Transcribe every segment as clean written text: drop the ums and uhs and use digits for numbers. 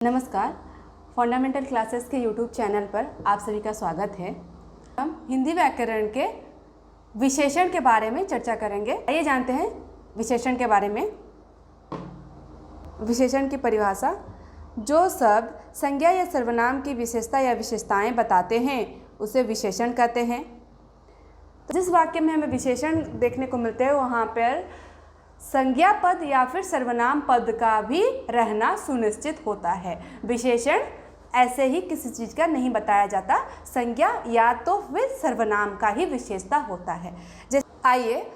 नमस्कार, fundamental classes के YouTube channel पर आप सभी का स्वागत है। हम हिंदी व्याकरण के विशेषण के बारे में चर्चा करेंगे। आइए जानते हैं विशेषण के बारे में। विशेषण की परिभाषा: जो शब्द संज्ञा या सर्वनाम की विशेषता या विशेषताएं बताते हैं उसे विशेषण कहते हैं। तो जिस वाक्य में हमें विशेषण देखने को मिलते हैं वहाँ पर संज्ञा पद या फिर सर्वनाम पद का भी रहना सुनिश्चित होता है। विशेषण ऐसे ही किसी चीज़ का नहीं बताया जाता, संज्ञा या तो फिर सर्वनाम का ही विशेषता होता है। जैसे आइए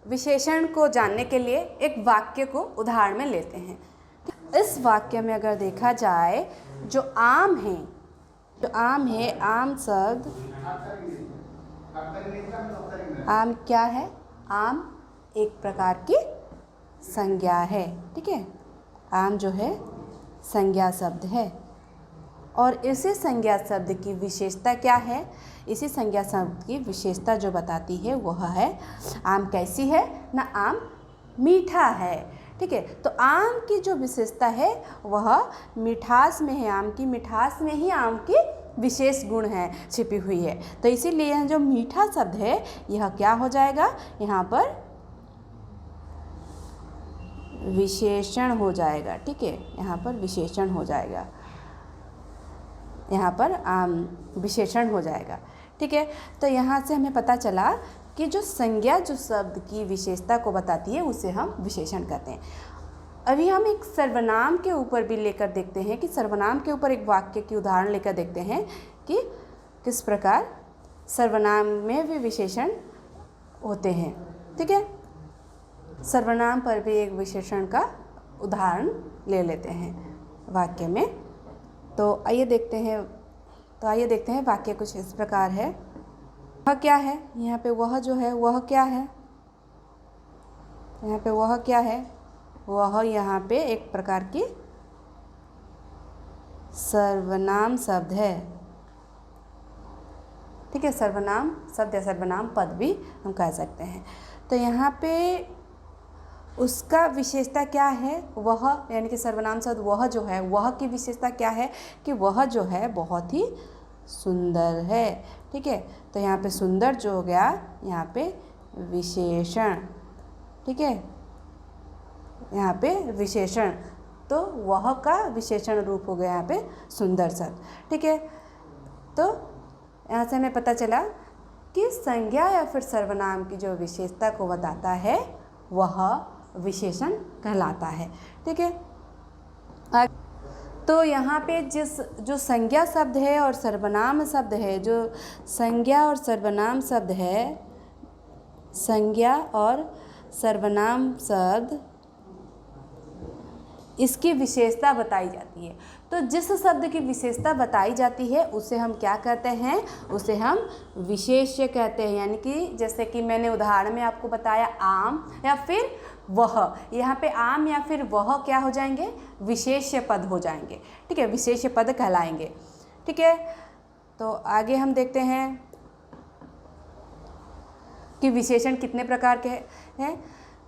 विशेषण को जानने के लिए एक वाक्य को उदाहरण में लेते हैं। इस वाक्य में अगर देखा जाए जो आम है, आम शब्द, आम क्या है? आम एक प्रकार की संज्ञा है। ठीक है, आम जो है संज्ञा शब्द है और इसी संज्ञा शब्द की विशेषता क्या है? इसी संज्ञा शब्द की विशेषता जो बताती है वह है आम कैसी है ना, आम मीठा है। ठीक है, तो आम की जो विशेषता है वह मिठास में है। आम की मिठास में ही आम की विशेष गुण है, छिपी हुई है। तो इसीलिए यह जो मीठा शब्द है यह क्या हो जाएगा? यहाँ पर विशेषण हो जाएगा। ठीक है, यहाँ पर विशेषण हो जाएगा, यहाँ पर आम विशेषण हो जाएगा। ठीक है, तो यहाँ से हमें पता चला कि जो संज्ञा जो शब्द की विशेषता को बताती है उसे हम विशेषण कहते हैं। अभी हम एक सर्वनाम के ऊपर भी लेकर देखते हैं कि सर्वनाम के ऊपर एक वाक्य की उदाहरण लेकर देखते हैं कि किस प्रकार सर्वनाम में भी विशेषण होते हैं। ठीक है, सर्वनाम पर भी एक विशेषण का उदाहरण ले लेते हैं वाक्य में। तो आइए देखते हैं वाक्य कुछ इस प्रकार है। वह क्या है? यहाँ पे वह जो है वह क्या है? यहाँ पे वह क्या है? वह यहाँ पे एक प्रकार की सर्वनाम शब्द है। ठीक है, सर्वनाम शब्द या सर्वनाम पद भी हम कह सकते हैं। तो यहाँ पे उसका विशेषता क्या है? वह यानी कि सर्वनाम शब्द वह जो है, वह की विशेषता क्या है कि वह जो है बहुत ही सुंदर है। ठीक है, तो यहाँ पे सुंदर जो हो गया यहाँ पे विशेषण। ठीक है, यहाँ पे विशेषण, तो वह का विशेषण रूप हो गया यहाँ पे सुंदर शब्द। ठीक है, तो यहाँ से हमें पता चला कि संज्ञा या फिर सर्वनाम की जो विशेषता को बताता है वह विशेषण कहलाता है। ठीक है, तो यहाँ पे जो संज्ञा शब्द है और सर्वनाम शब्द है, जो संज्ञा और सर्वनाम शब्द है, संज्ञा और सर्वनाम शब्द इसकी विशेषता बताई जाती है। तो जिस शब्द की विशेषता बताई जाती है उसे हम क्या कहते हैं? उसे हम विशेष्य कहते हैं। यानी कि जैसे कि मैंने उदाहरण में आपको बताया आम या फिर वह, यहाँ पे आम या फिर वह क्या हो जाएंगे? विशेष्य पद हो जाएंगे। ठीक है, विशेष्य पद कहलाएंगे। ठीक है, तो आगे हम देखते हैं कि विशेषण कितने प्रकार के हैं।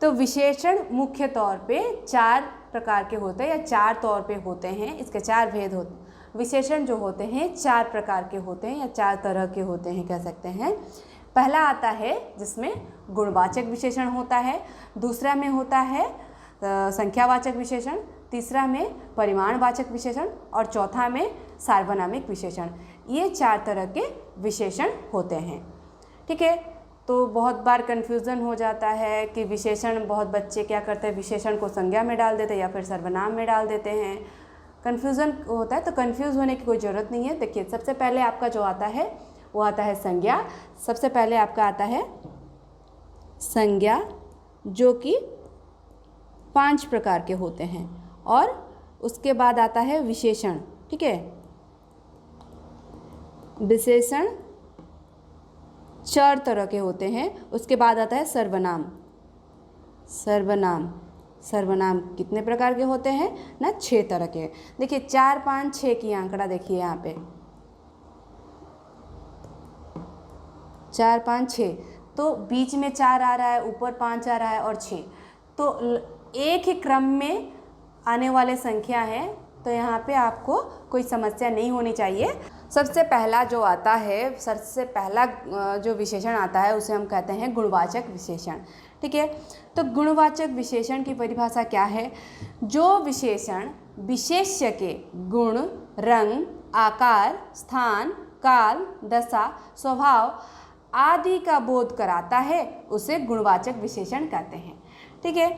तो विशेषण मुख्य तौर पे 4 प्रकार के होते हैं या 4 तौर पे होते हैं। इसके 4 भेद होते। विशेषण जो होते हैं 4 प्रकार के होते हैं या 4 तरह के होते हैं कह सकते हैं। पहला आता है जिसमें गुणवाचक विशेषण होता है, दूसरा में होता है संख्यावाचक विशेषण, तीसरा में परिमाणवाचक विशेषण और चौथा में सार्वनामिक विशेषण। ये 4 तरह के विशेषण होते हैं। ठीक है, तो बहुत बार कन्फ्यूज़न हो जाता है कि विशेषण, बहुत बच्चे क्या करते हैं विशेषण को संज्ञा में डाल देते हैं या फिर सर्वनाम में डाल देते हैं, कन्फ्यूज़न होता है। तो कन्फ्यूज़ होने की कोई ज़रूरत नहीं है। देखिए, सबसे पहले आपका जो आता है वो आता है संज्ञा। सबसे पहले आपका आता है संज्ञा जो कि 5 प्रकार के होते हैं और उसके बाद आता है विशेषण। ठीक है, विशेषण 4 तरह के होते हैं। उसके बाद आता है सर्वनाम। सर्वनाम कितने प्रकार के होते हैं ना? 6 तरह के। देखिए 4, 5, 6 की आंकड़ा देखिए यहाँ पे 4, 5, 6, तो बीच में 4 आ रहा है, ऊपर 5 आ रहा है और 6, तो एक ही क्रम में आने वाले संख्या है तो यहाँ पे आपको कोई समस्या नहीं होनी चाहिए। सबसे पहला जो आता है, सबसे पहला जो विशेषण आता है उसे हम कहते हैं गुणवाचक विशेषण। ठीक है, तो गुणवाचक विशेषण की परिभाषा क्या है? जो विशेषण विशेष्य के गुण, रंग, आकार, स्थान, काल, दशा, स्वभाव आदि का बोध कराता है उसे गुणवाचक विशेषण कहते हैं। ठीक है,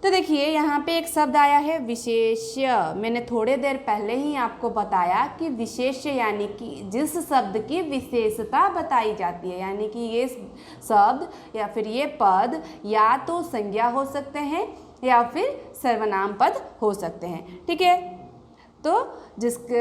तो देखिए यहाँ पे एक शब्द आया है विशेष्य। मैंने थोड़े देर पहले ही आपको बताया कि विशेष्य यानी कि जिस शब्द की विशेषता बताई जाती है, यानी कि ये शब्द या फिर ये पद या तो संज्ञा हो सकते हैं या फिर सर्वनाम पद हो सकते हैं। ठीक है, तो जिसके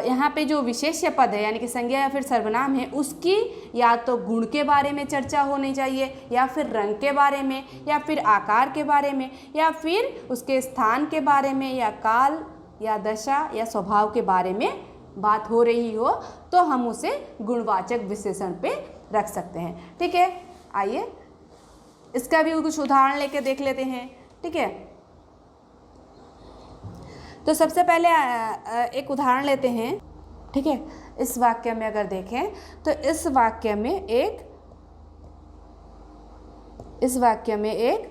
यहाँ पे जो विशेष्य पद है यानी कि संज्ञा या फिर सर्वनाम है, उसकी या तो गुण के बारे में चर्चा होनी चाहिए, या फिर रंग के बारे में, या फिर आकार के बारे में, या फिर उसके स्थान के बारे में, या काल या दशा या स्वभाव के बारे में बात हो रही हो, तो हम उसे गुणवाचक विशेषण पे रख सकते हैं। ठीक है, आइए इसका भी कुछ उदाहरण लेके देख लेते हैं। ठीक है, तो सबसे पहले एक उदाहरण लेते हैं। ठीक है, इस वाक्य में अगर देखें तो इस वाक्य में एक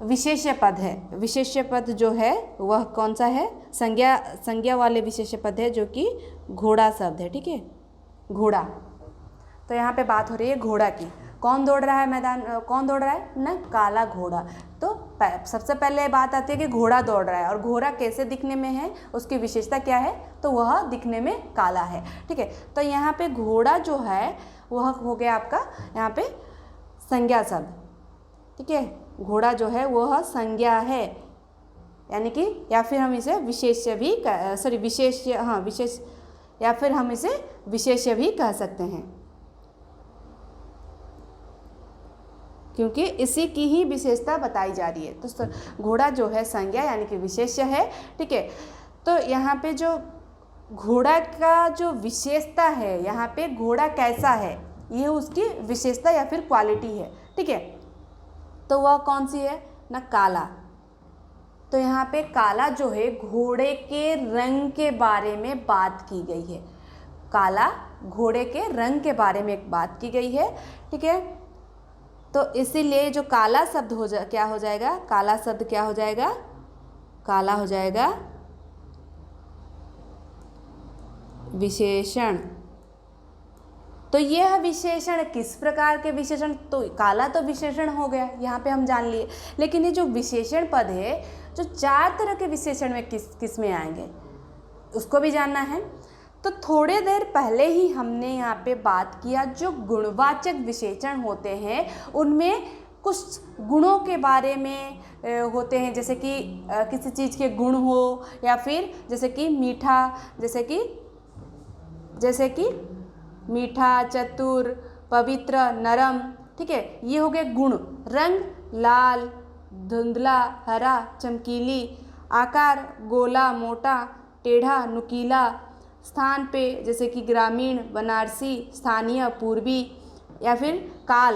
विशेष्य पद है। विशेष्य पद जो है वह कौन सा है? संज्ञा वाले विशेष्य पद है जो कि घोड़ा शब्द है। ठीक है, घोड़ा। तो यहाँ पे बात हो रही है घोड़ा की। कौन दौड़ रहा है मैदान, कौन दौड़ रहा है ना? काला घोड़ा। तो सबसे पहले बात आती है कि घोड़ा दौड़ रहा है, और घोड़ा कैसे दिखने में है, उसकी विशेषता क्या है? तो वह दिखने में काला है। ठीक है, तो यहाँ पे घोड़ा जो है वह हो गया आपका यहाँ पे संज्ञा शब्द। ठीक है, घोड़ा जो है वह संज्ञा है, यानी कि या फिर हम इसे विशेष्य भी या फिर हम इसे विशेष्य भी कह सकते हैं, क्योंकि इसी की ही विशेषता बताई जा रही है। तो घोड़ा जो है संज्ञा यानी कि विशेष्य है। ठीक है, तो यहाँ पे जो घोड़ा का जो विशेषता है, यहाँ पे घोड़ा कैसा है, यह उसकी विशेषता या फिर क्वालिटी है। ठीक है, तो वह कौन सी है ना? काला। तो यहाँ पे काला जो है घोड़े के रंग के बारे में बात की गई है। काला घोड़े के रंग के बारे में एक बात की गई है। ठीक है, तो इसीलिए जो काला शब्द क्या हो जाएगा? काला शब्द क्या हो जाएगा? काला हो जाएगा विशेषण। तो यह विशेषण किस प्रकार के विशेषण? तो काला तो विशेषण हो गया, यहाँ पे हम जान लिए। लेकिन ये जो विशेषण पद है, जो 4 तरह के विशेषण में किस में आएंगे उसको भी जानना है। तो थोड़े देर पहले ही हमने यहाँ पे बात किया, जो गुणवाचक विशेषण होते हैं उनमें कुछ गुणों के बारे में होते हैं, जैसे कि किसी चीज़ के गुण हो, या फिर जैसे कि मीठा, चतुर, पवित्र, नरम। ठीक है, ये हो गए गुण। रंग लाल, धुंधला, हरा, चमकीली। आकार गोला, मोटा, टेढ़ा, नुकीला। स्थान पे जैसे कि ग्रामीण, बनारसी, स्थानीय, पूर्वी। या फिर काल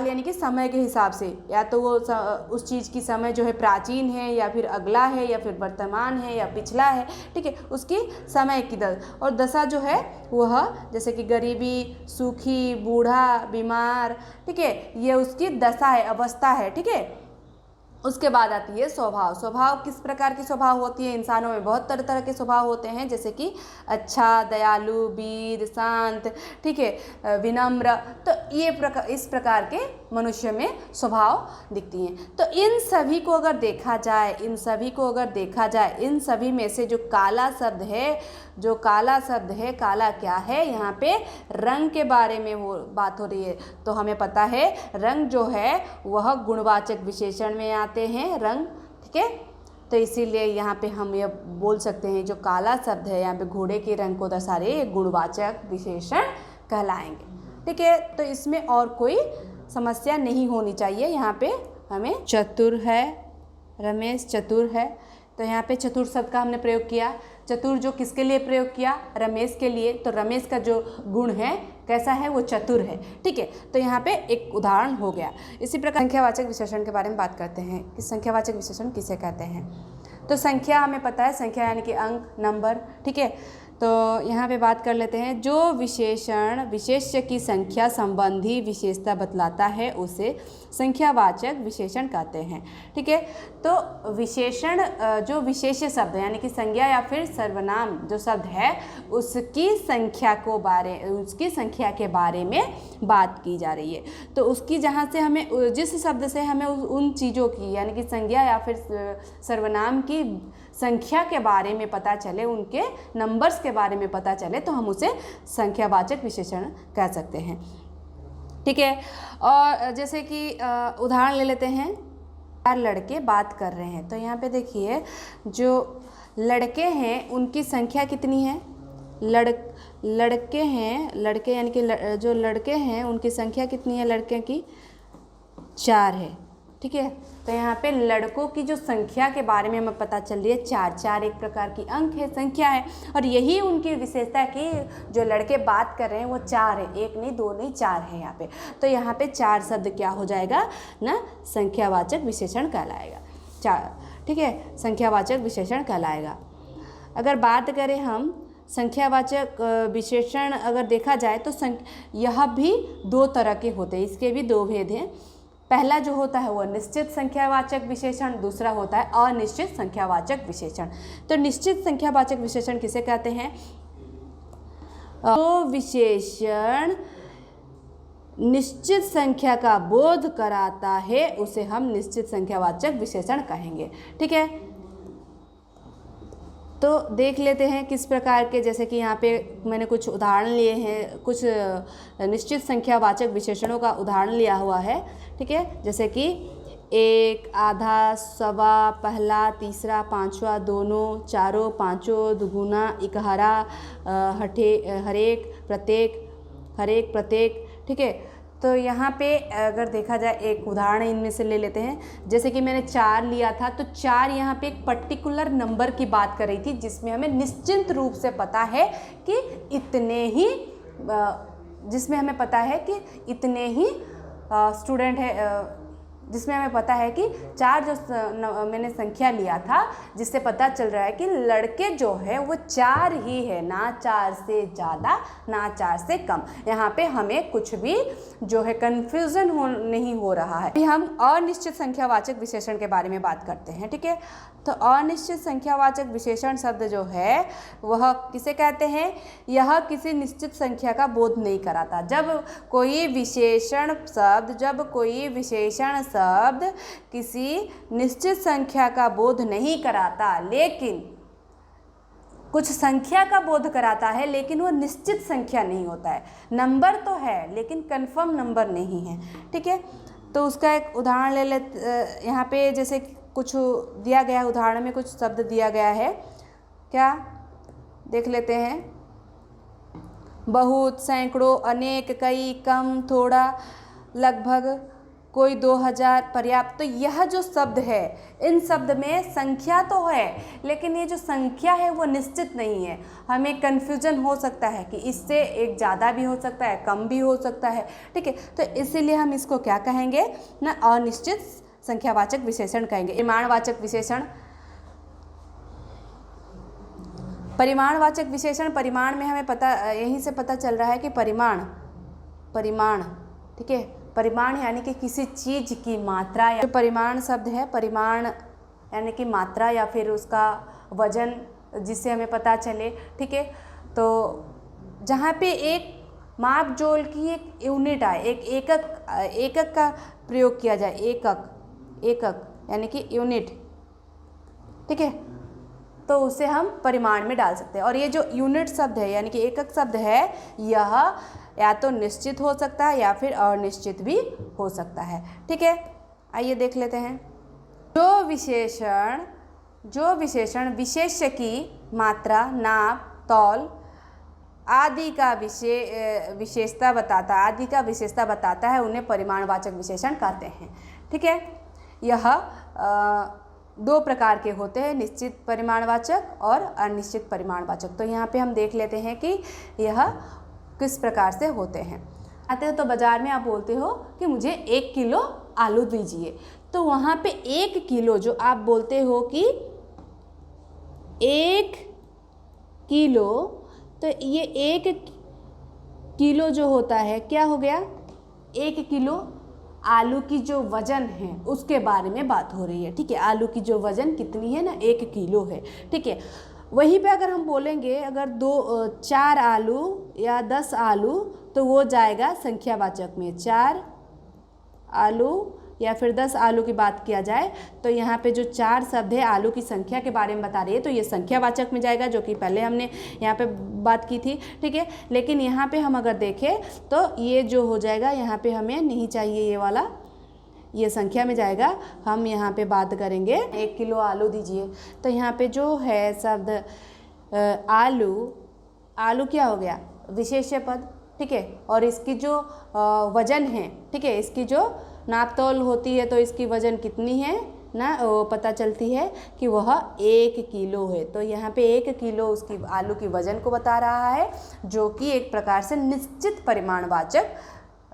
यानी कि समय के हिसाब से, या तो वो उस चीज़ की समय जो है प्राचीन है, या फिर अगला है, या फिर वर्तमान है, या पिछला है। ठीक है, उसकी समय की और दशा जो है वह जैसे कि गरीबी, सूखी, बूढ़ा, बीमार। ठीक है, ये उसकी दशा है, अवस्था है। ठीक है, उसके बाद आती है स्वभाव। स्वभाव किस प्रकार की स्वभाव होती है? इंसानों में बहुत तरह के स्वभाव होते हैं, जैसे कि अच्छा, दयालु, वीर, शांत। ठीक है, विनम्र। तो ये इस प्रकार के मनुष्य में स्वभाव दिखती हैं। तो इन सभी को अगर देखा जाए, इन सभी में से जो काला शब्द है, काला क्या है? यहाँ पे रंग के बारे में वो बात हो रही है। तो हमें पता है रंग जो है वह गुणवाचक विशेषण में आते हैं, रंग। ठीक है, तो इसीलिए यहाँ पे हम ये बोल सकते हैं जो काला शब्द है यहाँ पे घोड़े के रंग को दर्शा रहे, ये गुणवाचक विशेषण कहलाएंगे। ठीक है, तो इसमें और कोई समस्या नहीं होनी चाहिए। यहाँ पे हमें चतुर है, रमेश चतुर है, तो यहाँ पे चतुर शब्द का हमने प्रयोग किया। चतुर जो किसके लिए प्रयोग किया? रमेश के लिए। तो रमेश का जो गुण है कैसा है? वो चतुर है। ठीक है, तो यहाँ पे एक उदाहरण हो गया। इसी प्रकार संख्यावाचक विशेषण के बारे में बात करते हैं कि संख्यावाचक विशेषण किसे कहते हैं। तो संख्या हमें पता है, संख्या यानी कि अंक, नंबर, ठीक है। तो यहाँ पे बात कर लेते हैं, जो विशेषण विशेष्य की संख्या संबंधी विशेषता बतलाता है उसे संख्यावाचक विशेषण कहते हैं, ठीक है। तो विशेषण जो विशेष्य शब्द यानी कि संज्ञा या फिर सर्वनाम जो शब्द है उसकी संख्या के बारे में बात की जा रही है। तो उसकी जहाँ से हमें, जिस शब्द से हमें उन चीज़ों की यानी कि संज्ञा या फिर सर्वनाम की संख्या के बारे में पता चले, उनके नंबर्स के बारे में पता चले, तो हम उसे संख्यावाचक विशेषण कह सकते हैं, ठीक है। और जैसे कि उदाहरण ले लेते हैं, 4 लड़के बात कर रहे हैं। तो यहाँ पे देखिए, जो लड़के हैं उनकी संख्या कितनी है? लड़के यानी कि जो लड़के हैं उनकी संख्या कितनी है? लड़के की 4 है, ठीक है। तो यहाँ पे लड़कों की जो संख्या के बारे में हमें पता चल रही है 4। 4 एक प्रकार की अंक है, संख्या है, और यही उनकी विशेषता है कि जो लड़के बात कर रहे हैं वो 4 है, 1 नहीं, 2 नहीं, 4 है यहाँ पे। तो यहाँ पे 4 शब्द क्या हो जाएगा ना, संख्यावाचक विशेषण कहलाएगा। 4, ठीक है, संख्यावाचक विशेषण कहलाएगा। अगर बात करें हम संख्यावाचक विशेषण अगर देखा जाए तो यह भी 2 तरह के होते हैं, इसके भी 2 भेद हैं। पहला जो होता है वो निश्चित संख्यावाचक विशेषण, दूसरा होता है अनिश्चित संख्यावाचक विशेषण। तो निश्चित संख्यावाचक विशेषण किसे कहते हैं? तो विशेषण निश्चित संख्या का बोध कराता है उसे हम निश्चित संख्यावाचक विशेषण कहेंगे, ठीक है। तो देख लेते हैं किस प्रकार के, जैसे कि यहाँ पे मैंने कुछ उदाहरण लिए हैं, कुछ निश्चित संख्यावाचक विशेषणों का उदाहरण लिया हुआ है, ठीक है। जैसे कि 1, आधा, सवा, पहला, तीसरा, पांचवा, दोनों, चारों, पांचों, दुगुना, इकहरा, हरेक, प्रत्येक, ठीक है। तो यहाँ पे अगर देखा जाए एक उदाहरण इनमें से ले लेते हैं, जैसे कि मैंने 4 लिया था, तो 4 यहाँ पे एक पर्टिकुलर नंबर की बात कर रही थी जिसमें हमें निश्चित रूप से पता है कि इतने ही, जिसमें हमें पता है कि इतने ही स्टूडेंट है, जिसमें हमें पता है कि 4 जो मैंने संख्या लिया था जिससे पता चल रहा है कि लड़के जो है वो 4 ही है, ना 4 से ज़्यादा ना 4 से कम। यहाँ पे हमें कुछ भी जो है कन्फ्यूज़न नहीं हो रहा है। अभी हम अनिश्चित संख्यावाचक विशेषण के बारे में बात करते हैं, ठीक है। तो अनिश्चित संख्यावाचक विशेषण शब्द जो है वह किसे कहते हैं? यह किसी निश्चित संख्या का बोध नहीं कराता। जब कोई विशेषण शब्द किसी निश्चित संख्या का बोध नहीं कराता, लेकिन कुछ संख्या का बोध कराता है, लेकिन वो निश्चित संख्या नहीं होता है। नंबर तो है लेकिन कंफर्म नंबर नहीं है, ठीक है। तो उसका एक उदाहरण ले लेते यहाँ पे, जैसे कुछ दिया गया है, उदाहरण में कुछ शब्द दिया गया है, क्या देख लेते हैं। बहुत, सैकड़ों, अनेक, कई, कम, थोड़ा, लगभग, कोई, 2000, पर्याप्त। तो यह जो शब्द है, इन शब्द में संख्या तो है लेकिन ये जो संख्या है वो निश्चित नहीं है। हमें कन्फ्यूजन हो सकता है कि इससे एक ज़्यादा भी हो सकता है, कम भी हो सकता है, ठीक है। तो इसीलिए हम इसको क्या कहेंगे ना, अनिश्चित संख्यावाचक विशेषण कहेंगे। परिमाणवाचक विशेषण, परिमाणवाचक विशेषण, परिमाण में हमें पता, यहीं से पता चल रहा है कि परिमाण, ठीक है। परिमाण यानी कि किसी चीज़ की मात्रा, या जो परिमाण शब्द है, परिमाण यानी कि मात्रा या फिर उसका वजन जिससे हमें पता चले, ठीक है। तो जहाँ पे एक माप जोल की एक यूनिट आए, एक एकक का प्रयोग किया जाए, एकक यानी कि यूनिट, ठीक है, तो उसे हम परिमाण में डाल सकते हैं। और ये जो यूनिट शब्द है यानी कि एकक शब्द है, यह या तो निश्चित हो सकता है या फिर अनिश्चित भी हो सकता है, ठीक है। आइए देख लेते हैं। जो विशेषण विशेष्य की मात्रा, नाप, तौल आदि का विशेषता बताता है, उन्हें परिमाणवाचक विशेषण कहते हैं, ठीक है। यह 2 प्रकार के होते हैं, निश्चित परिमाणवाचक और अनिश्चित परिमाणवाचक। तो यहाँ पे हम देख लेते हैं कि यह किस प्रकार से होते हैं। आते हो तो बाज़ार में आप बोलते हो कि मुझे 1 किलो आलू दीजिए, तो वहाँ पे 1 किलो जो आप बोलते हो कि 1 किलो, तो ये 1 किलो जो होता है क्या हो गया, 1 किलो आलू की जो वज़न है उसके बारे में बात हो रही है। ठीक है, आलू की जो वज़न कितनी है ना, 1 किलो है। ठीक है, वहीं पे अगर हम बोलेंगे अगर 4 आलू या 10 आलू, तो वो जाएगा संख्यावाचक में। 4 आलू या फिर 10 आलू की बात किया जाए तो यहाँ पे जो 4 शब्द है आलू की संख्या के बारे में बता रही है, तो ये संख्यावाचक में जाएगा, जो कि पहले हमने यहाँ पे बात की थी। ठीक है, लेकिन यहाँ पे हम अगर देखें तो ये जो हो जाएगा, यहाँ पे हमें नहीं चाहिए ये वाला, ये संख्या में जाएगा। हम यहाँ पे बात करेंगे 1 किलो आलू दीजिए, तो यहाँ पे जो है शब्द आलू, आलू क्या हो गया, विशेष्य पद। ठीक है, और इसकी जो वज़न है, ठीक है, इसकी जो नापतोल होती है तो इसकी वज़न कितनी है ना, वो पता चलती है कि वह 1 किलो है। तो यहाँ पे 1 किलो उसकी आलू की वज़न को बता रहा है, जो कि एक प्रकार से निश्चित परिमाणवाचक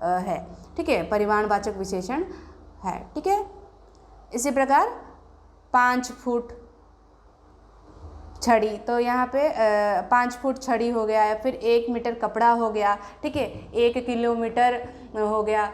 है। ठीक है, परिमाणवाचक विशेषण है। ठीक है, इसी प्रकार 5 फुट छड़ी, तो यहाँ पे 5 फुट छड़ी हो गया है, फिर 1 मीटर कपड़ा हो गया। ठीक है, 1 किलोमीटर हो गया,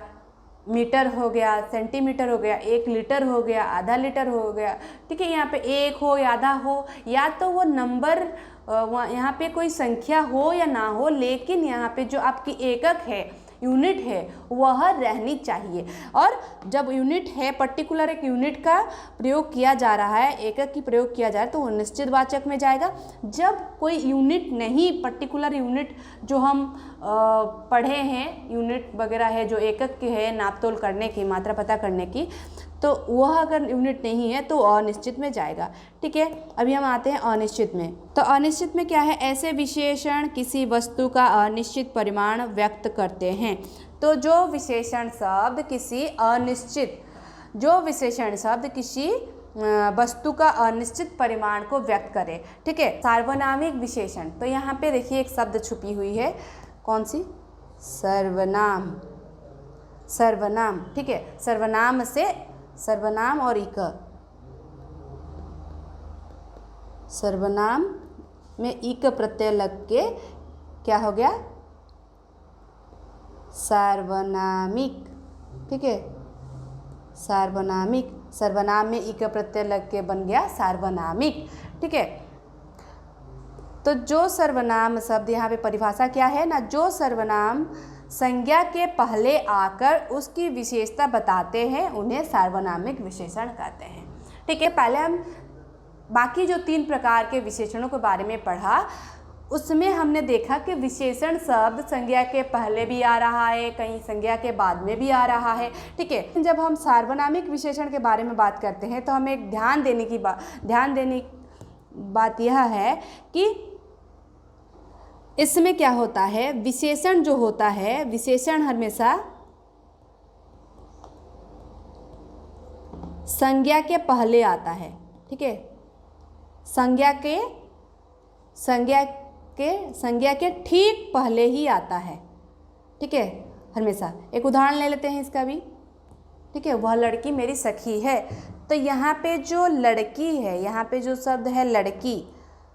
मीटर हो गया, सेंटीमीटर हो गया, 1 लीटर हो गया, आधा लीटर हो गया। ठीक है, यहाँ पे 1 हो या आधा हो, या तो वो नंबर यहाँ पे कोई संख्या हो या ना हो, लेकिन यहाँ पे जो आपकी एकक है, यूनिट है, वह रहनी चाहिए। और जब यूनिट है, पर्टिकुलर एक यूनिट का प्रयोग किया जा रहा है, एकक की प्रयोग किया जा रहा है, तो वो निश्चित वाचक में जाएगा। जब कोई यूनिट नहीं, पर्टिकुलर यूनिट जो हम पढ़े हैं, यूनिट वगैरह है जो एकक के है, नापतोल करने की, मात्रा पता करने की, तो वह अगर यूनिट नहीं है तो अनिश्चित में जाएगा। ठीक है, अभी हम आते हैं अनिश्चित में। तो अनिश्चित में क्या है, ऐसे विशेषण किसी वस्तु का अनिश्चित परिमाण व्यक्त करते हैं। तो जो विशेषण शब्द किसी अनिश्चित, जो विशेषण शब्द किसी वस्तु का अनिश्चित परिमाण को व्यक्त करे। ठीक है, सार्वनामिक विशेषण, तो यहाँ पे देखिए एक शब्द छुपी हुई है, कौन सी, सर्वनाम। सर्वनाम, ठीक है, सर्वनाम से, सर्वनाम और इक, सर्वनाम में इक प्रत्यय लग के क्या हो गया, सार्वनामिक। ठीक है, सार्वनामिक, सर्वनाम में इक प्रत्यय लग के बन गया सार्वनामिक। ठीक है, तो जो सर्वनाम शब्द, यहाँ पे परिभाषा क्या है ना, जो सर्वनाम संज्ञा के पहले आकर उसकी विशेषता बताते हैं उन्हें सार्वनामिक विशेषण कहते हैं। ठीक है, पहले हम बाकी जो 3 प्रकार के विशेषणों के बारे में पढ़ा, उसमें हमने देखा कि विशेषण शब्द संज्ञा के पहले भी आ रहा है, कहीं संज्ञा के बाद में भी आ रहा है। ठीक है, जब हम सार्वनामिक विशेषण के बारे में बात करते हैं तो हमें ध्यान देने की बात यह है कि इसमें क्या होता है, विशेषण जो होता है, विशेषण हमेशा संज्ञा के पहले आता है। ठीक है, संज्ञा के ठीक पहले ही आता है। ठीक है, हमेशा। एक उदाहरण ले लेते हैं इसका भी। ठीक है, वह लड़की मेरी सखी है, तो यहाँ पे जो लड़की है, यहाँ पे जो शब्द है लड़की,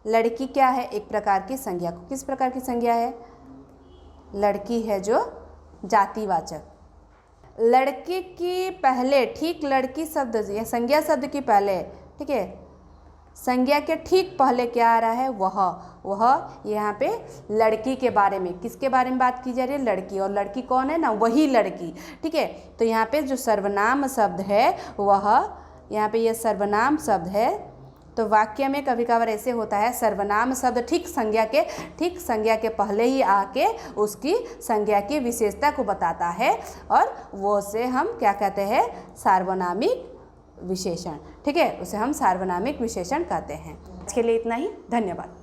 लड़की क्या है, एक प्रकार की संज्ञा। को किस प्रकार की संज्ञा है, लड़की है जो जातिवाचक। लड़की की पहले, ठीक लड़की शब्द या संज्ञा शब्द की पहले, ठीक है, संज्ञा के ठीक पहले क्या आ रहा है, वह यहाँ पे लड़की के बारे में, किसके बारे में बात की जा रही है, लड़की। और लड़की कौन है ना, वही लड़की। ठीक है, तो यहाँ पे जो सर्वनाम शब्द है वह, यहाँ पे यह सर्वनाम शब्द है। तो वाक्य में कभी कभार ऐसे होता है, सर्वनाम शब्द ठीक संज्ञा के पहले ही आके उसकी संज्ञा की विशेषता को बताता है, और वो से हम क्या कहते हैं, सार्वनामिक विशेषण। ठीक है, उसे हम सार्वनामिक विशेषण कहते हैं। आज के लिए इतना ही, धन्यवाद।